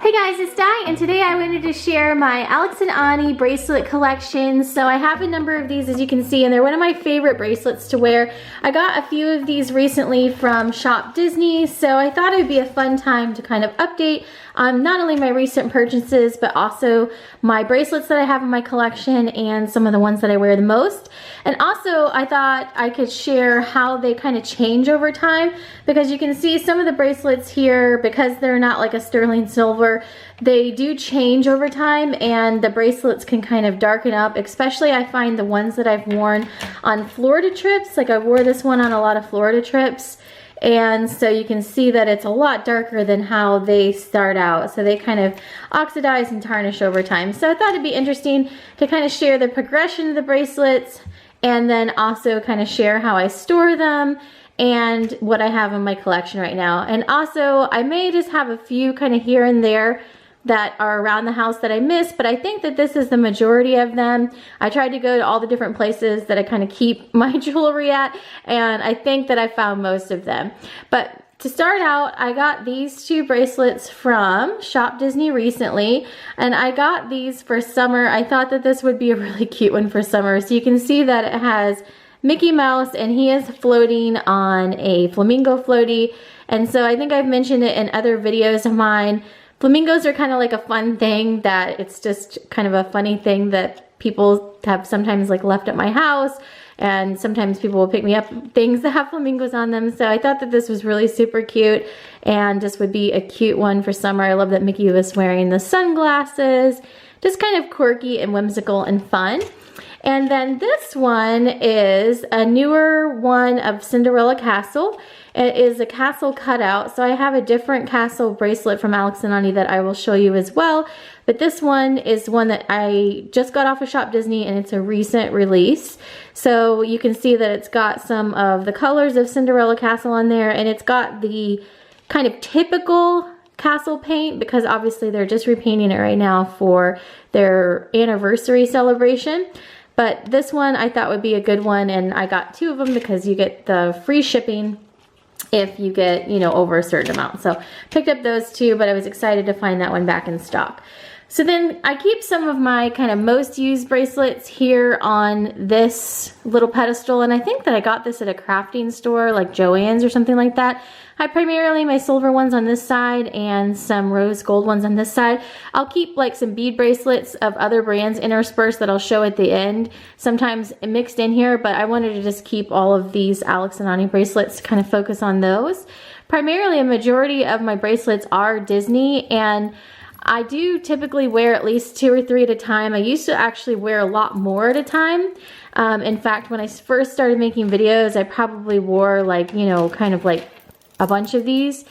Hey guys, it's Di, and today I wanted to share my Alex and Ani bracelet collection. So I have a number of these, as you can see, and they're one of my favorite bracelets to wear. I got a few of these recently from Shop Disney, so I thought it would be a fun time to kind of update not only my recent purchases, but also my bracelets that I have in my collection and some of the ones that I wear the most. And also, I thought I could share how they kind of change over time, because you can see some of the bracelets here, because they're not like a sterling silver, they do change over time, and the bracelets can kind of darken up, especially I find the ones that I've worn on Florida trips. Like I wore this one on a lot of Florida trips, and so you can see that it's a lot darker than how they start out. So they kind of oxidize and tarnish over time. So I thought it'd be interesting to kind of share the progression of the bracelets, and then also kind of share how I store them and what I have in my collection right now. And also, I may just have a few kind of here and there that are around the house that I miss, but I think that this is the majority of them. I tried to go to all the different places that I kind of keep my jewelry at, and I think that I found most of them. But to start out, I got these two bracelets from Shop Disney recently, and I got these for summer. I thought that this would be a really cute one for summer. So you can see that it has Mickey Mouse, and he is floating on a flamingo floaty. And so I think I've mentioned it in other videos of mine. Flamingos are kind of like a fun thing, that it's just kind of a funny thing that people have sometimes like left at my house, and sometimes people will pick me up things that have flamingos on them. So I thought that this was really super cute, and this would be a cute one for summer. I love that Mickey was wearing the sunglasses, just kind of quirky and whimsical and fun. And then this one is a newer one of Cinderella Castle. It is a castle cutout, so I have a different castle bracelet from Alex and Ani that I will show you as well. But this one is one that I just got off of Shop Disney, and it's a recent release. So you can see that it's got some of the colors of Cinderella Castle on there, and it's got the kind of typical castle paint, because obviously they're just repainting it right now for their anniversary celebration. But this one I thought would be a good one, and I got two of them because you get the free shipping if you get, you know, over a certain amount. So picked up those two, but I was excited to find that one back in stock. So then I keep some of my kind of most used bracelets here on this little pedestal, and I think that I got this at a crafting store like Joann's or something like that. I primarily my silver ones on this side and some rose gold ones on this side. I'll keep like some bead bracelets of other brands interspersed that I'll show at the end, sometimes mixed in here, but I wanted to just keep all of these Alex and Ani bracelets to kind of focus on those. Primarily a majority of my bracelets are Disney, and I do typically wear at least 2 or 3 at a time. I used to actually wear a lot more at a time. In fact, when I first started making videos, I probably wore like, you know, kind of like a bunch of these.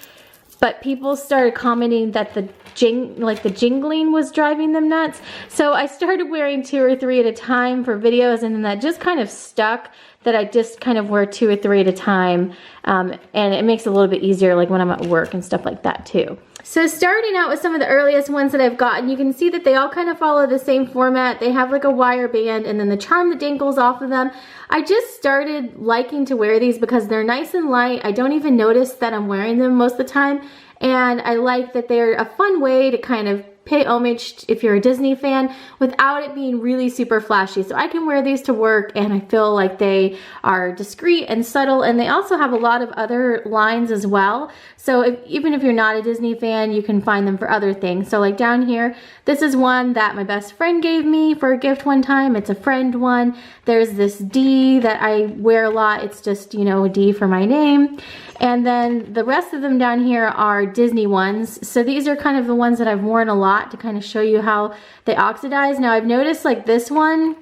But people started commenting that the jingling was driving them nuts. So I started wearing 2 or 3 at a time for videos, and then that just kind of stuck, that I just kind of wear 2 or 3 at a time. And it makes it a little bit easier like when I'm at work and stuff like that too. So starting out with some of the earliest ones that I've gotten, you can see that they all kind of follow the same format. They have like a wire band and then the charm that dangles off of them. I just started liking to wear these because they're nice and light. I don't even notice that I'm wearing them most of the time. And I like that they're a fun way to kind of pay homage if you're a Disney fan without it being really super flashy. So I can wear these to work, and I feel like they are discreet and subtle, and they also have a lot of other lines as well. So even if you're not a Disney fan, you can find them for other things. So like down here, this is one that my best friend gave me for a gift one time. It's a friend one. There's this D that I wear a lot. It's just, you know, a D for my name. And then the rest of them down here are Disney ones. So these are kind of the ones that I've worn a lot to kind of show you how they oxidize. Now I've noticed like this one,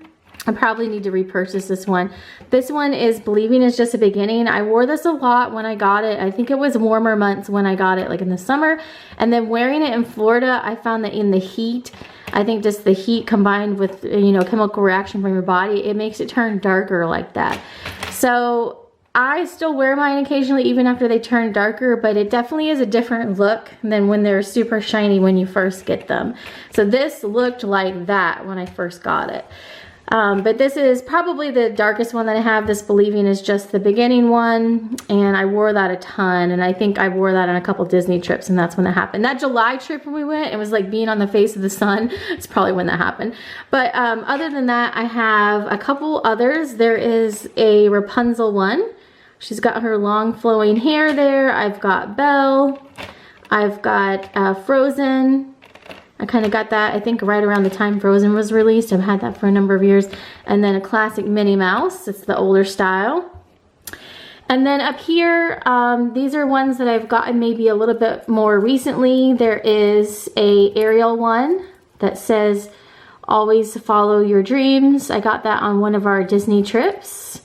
I probably need to repurchase this one. This one is Believing Is Just a Beginning. I wore this a lot when I got it. I think it was warmer months when I got it, like in the summer. And then wearing it in Florida, I found that in the heat, I think just the heat combined with, you know, chemical reaction from your body, it makes it turn darker like that. So I still wear mine occasionally even after they turn darker, but it definitely is a different look than when they're super shiny when you first get them. So this looked like that when I first got it. But this is probably the darkest one that I have. This Believing is just the beginning one, and I wore that a ton, and I think I wore that on a couple Disney trips, and that's when that happened. That July trip when we went, it was like being on the face of the sun. It's probably when that happened. But other than that, I have a couple others. There is a Rapunzel one. She's got her long flowing hair there. I've got Belle. I've got Frozen. I kind of got that, I think, right around the time Frozen was released. I've had that for a number of years. And then a classic Minnie Mouse. It's the older style. And then up here, these are ones that I've gotten maybe a little bit more recently. There is a Ariel one that says, always follow your dreams. I got that on one of our Disney trips.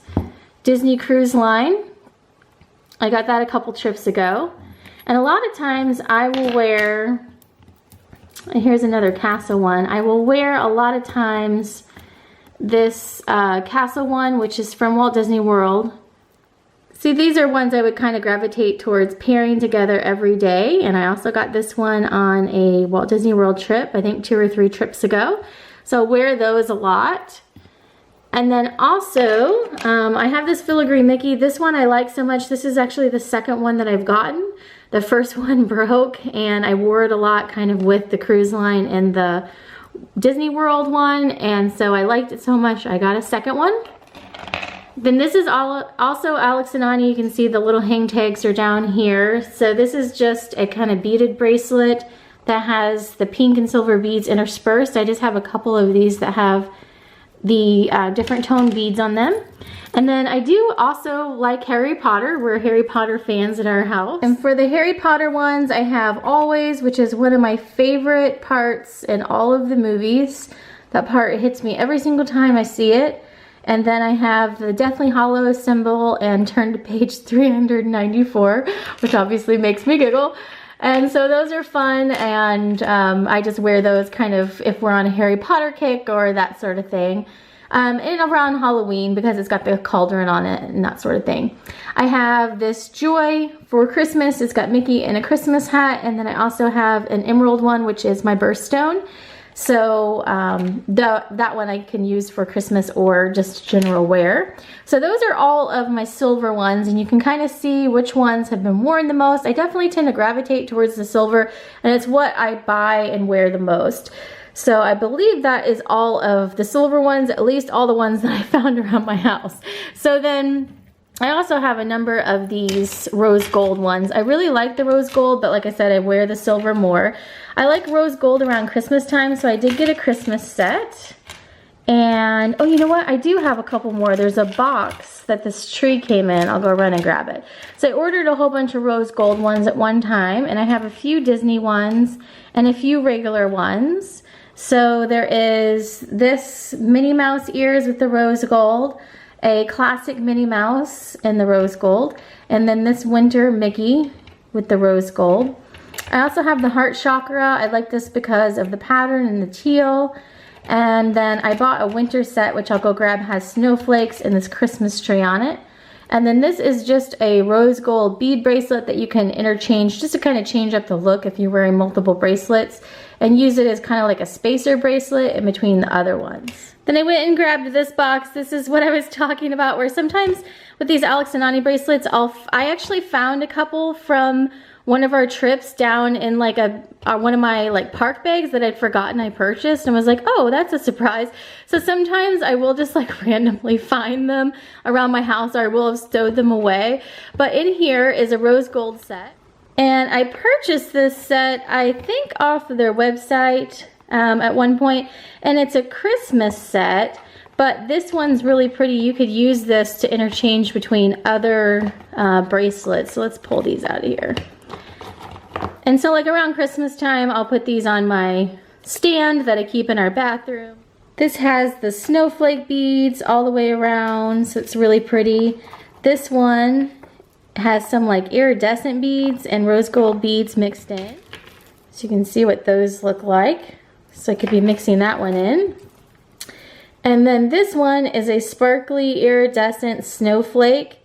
Disney Cruise Line. I got that a couple trips ago. And a lot of times I will wear... And here's another castle one. I will wear a lot of times this castle one, which is from Walt Disney World. See, these are ones I would kind of gravitate towards pairing together every day. And I also got this one on a Walt Disney World trip, I think 2 or 3 trips ago. So I'll wear those a lot. And then also, I have this Filigree Mickey. This one I like so much. This is actually the second one that I've gotten. The first one broke, and I wore it a lot kind of with the cruise line and the Disney World one, and so I liked it so much I got a second one. Then this is also Alex and Ani. You can see the little hang tags are down here. So this is just a kind of beaded bracelet that has the pink and silver beads interspersed. I just have a couple of these that have the different tone beads on them. And then I do also like Harry Potter. We're Harry Potter fans at our house. And for the Harry Potter ones, I have Always, which is one of my favorite parts in all of the movies. That part hits me every single time I see it. And then I have the Deathly Hallows symbol and Turn to page 394, which obviously makes me giggle. And so those are fun, and I just wear those kind of if we're on a Harry Potter kick or that sort of thing. And around Halloween because it's got the cauldron on it and that sort of thing. I have this Joy for Christmas. It's got Mickey in a Christmas hat, and then I also have an emerald one, which is my birthstone. So that one I can use for Christmas or just general wear. So those are all of my silver ones, and you can kind of see which ones have been worn the most. I definitely tend to gravitate towards the silver, and it's what I buy and wear the most. So I believe that is all of the silver ones, at least all the ones that I found around my house. So then I also have a number of these rose gold ones. I really like the rose gold, but like I said, I wear the silver more. I like rose gold around Christmas time, so I did get a Christmas set. And, oh, you know what? I do have a couple more. There's a box that this tree came in. I'll go run and grab it. So I ordered a whole bunch of rose gold ones at one time, and I have a few Disney ones and a few regular ones. So there is this Minnie Mouse ears with the rose gold, a classic Minnie Mouse in the rose gold, and then this winter Mickey with the rose gold. I also have the heart chakra. I like this because of the pattern and the teal. And then I bought a winter set, which I'll go grab, has snowflakes and this Christmas tree on it. And then this is just a rose gold bead bracelet that you can interchange just to kind of change up the look if you're wearing multiple bracelets, and use it as kind of like a spacer bracelet in between the other ones. Then I went and grabbed this box. This is what I was talking about, where sometimes with these Alex and Ani bracelets, I actually found a couple from one of our trips down in like one of my like park bags that I'd forgotten I purchased, and was like, oh, that's a surprise. So sometimes I will just like randomly find them around my house, or I will have stowed them away. But in here is a rose gold set. And I purchased this set, I think, off of their website at one point. And it's a Christmas set, but this one's really pretty. You could use this to interchange between other bracelets. So let's pull these out of here. And so like around Christmas time, I'll put these on my stand that I keep in our bathroom. This has the snowflake beads all the way around, so it's really pretty. This one has some like iridescent beads and rose gold beads mixed in. So you can see what those look like. So I could be mixing that one in. And then this one is a sparkly iridescent snowflake.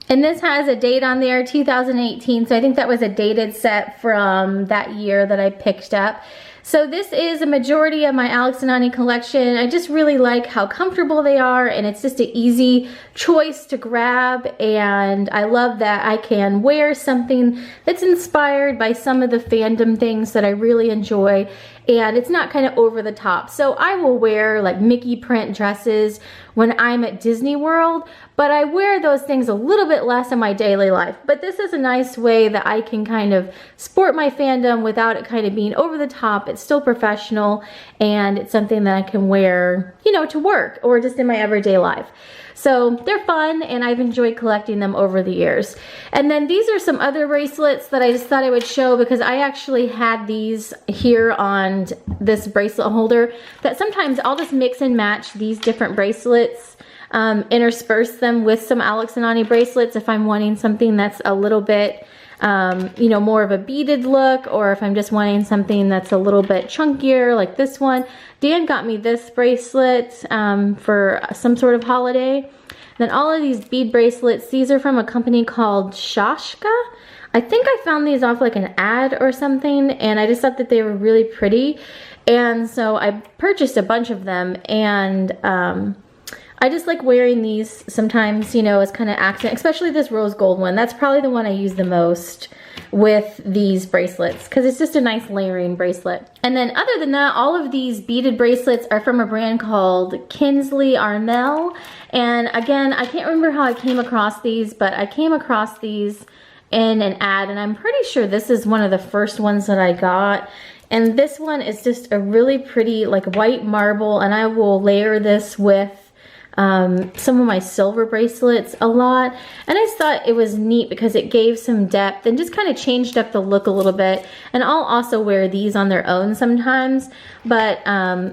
And this has a date on there, 2018. So I think that was a dated set from that year that I picked up. So this is a majority of my Alex and Ani collection. I just really like how comfortable they are, and it's just an easy choice to grab, and I love that I can wear something that's inspired by some of the fandom things that I really enjoy, and it's not kind of over the top. So I will wear like Mickey print dresses when I'm at Disney World, but I wear those things a little bit less in my daily life. But this is a nice way that I can kind of sport my fandom without it kind of being over the top. It's still professional, and it's something that I can wear, you know, to work or just in my everyday life. So they're fun, and I've enjoyed collecting them over the years. And then these are some other bracelets that I just thought I would show, because I actually had these here on this bracelet holder that sometimes I'll just mix and match these different bracelets, intersperse them with some Alex and Ani bracelets if I'm wanting something that's a little bit you know, more of a beaded look, or if I'm just wanting something that's a little bit chunkier like this one. Dan got me this bracelet for some sort of holiday. Then all of these bead bracelets, these are from a company called Chakra. I think I found these off like an ad or something, and I just thought that they were really pretty, and so I purchased a bunch of them. And I just like wearing these sometimes, you know, as kind of accent, especially this rose gold one. That's probably the one I use the most with these bracelets, because it's just a nice layering bracelet. And then other than that, all of these beaded bracelets are from a brand called Kinsley Armel. And again, I can't remember how I came across these, but I came across these in an ad, and I'm pretty sure this is one of the first ones that I got. And this one is just a really pretty like white marble, and I will layer this with some of my silver bracelets a lot. And I just thought it was neat because it gave some depth and just kind of changed up the look a little bit. And I'll also wear these on their own sometimes, but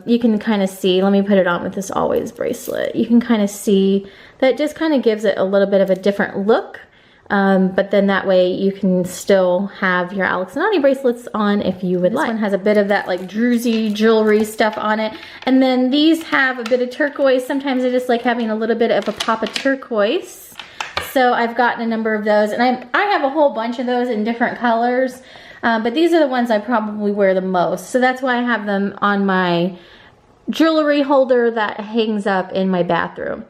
you can kind of see, let me put it on with this always bracelet. You can kind of see that it just kind of gives it a little bit of a different look. But then that way you can still have your Alex and Ani bracelets on if you would like. This one has a bit of that like druzy jewelry stuff on it. And then these have a bit of turquoise. Sometimes I just like having a little bit of a pop of turquoise. So I've gotten a number of those, and I have a whole bunch of those in different colors. But these are the ones I probably wear the most. So that's why I have them on my jewelry holder that hangs up in my bathroom.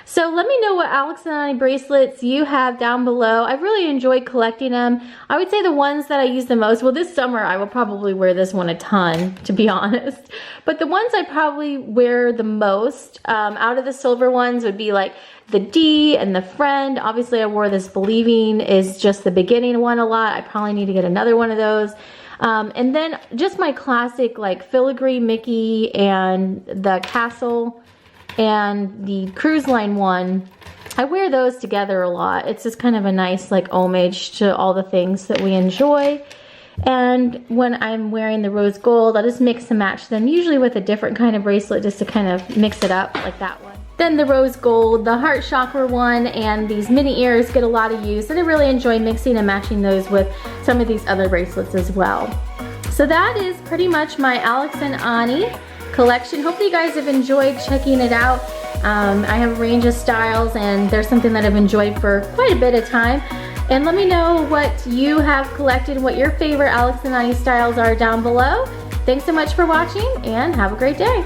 So let me know what Alex and Ani bracelets you have down below. I've really enjoyed collecting them. I would say the ones that I use the most, well, this summer I will probably wear this one a ton, to be honest. But the ones I probably wear the most out of the silver ones would be like the D and the Friend. Obviously I wore this Believing is just the beginning one a lot. I probably need to get another one of those. And then just my classic like Filigree Mickey and the Castle and the Cruise Line one. I wear those together a lot. It's just kind of a nice like homage to all the things that we enjoy. And when I'm wearing the rose gold, I'll just mix and match them, usually with a different kind of bracelet, just to kind of mix it up like that one. Then the rose gold, the heart chakra one, and these mini ears get a lot of use, and I really enjoy mixing and matching those with some of these other bracelets as well. So that is pretty much my Alex and Ani collection. Hopefully you guys have enjoyed checking it out. I have a range of styles, and there's something that I've enjoyed for quite a bit of time. And let me know what you have collected, what your favorite Alex and Ani styles are down below. Thanks so much for watching, and have a great day.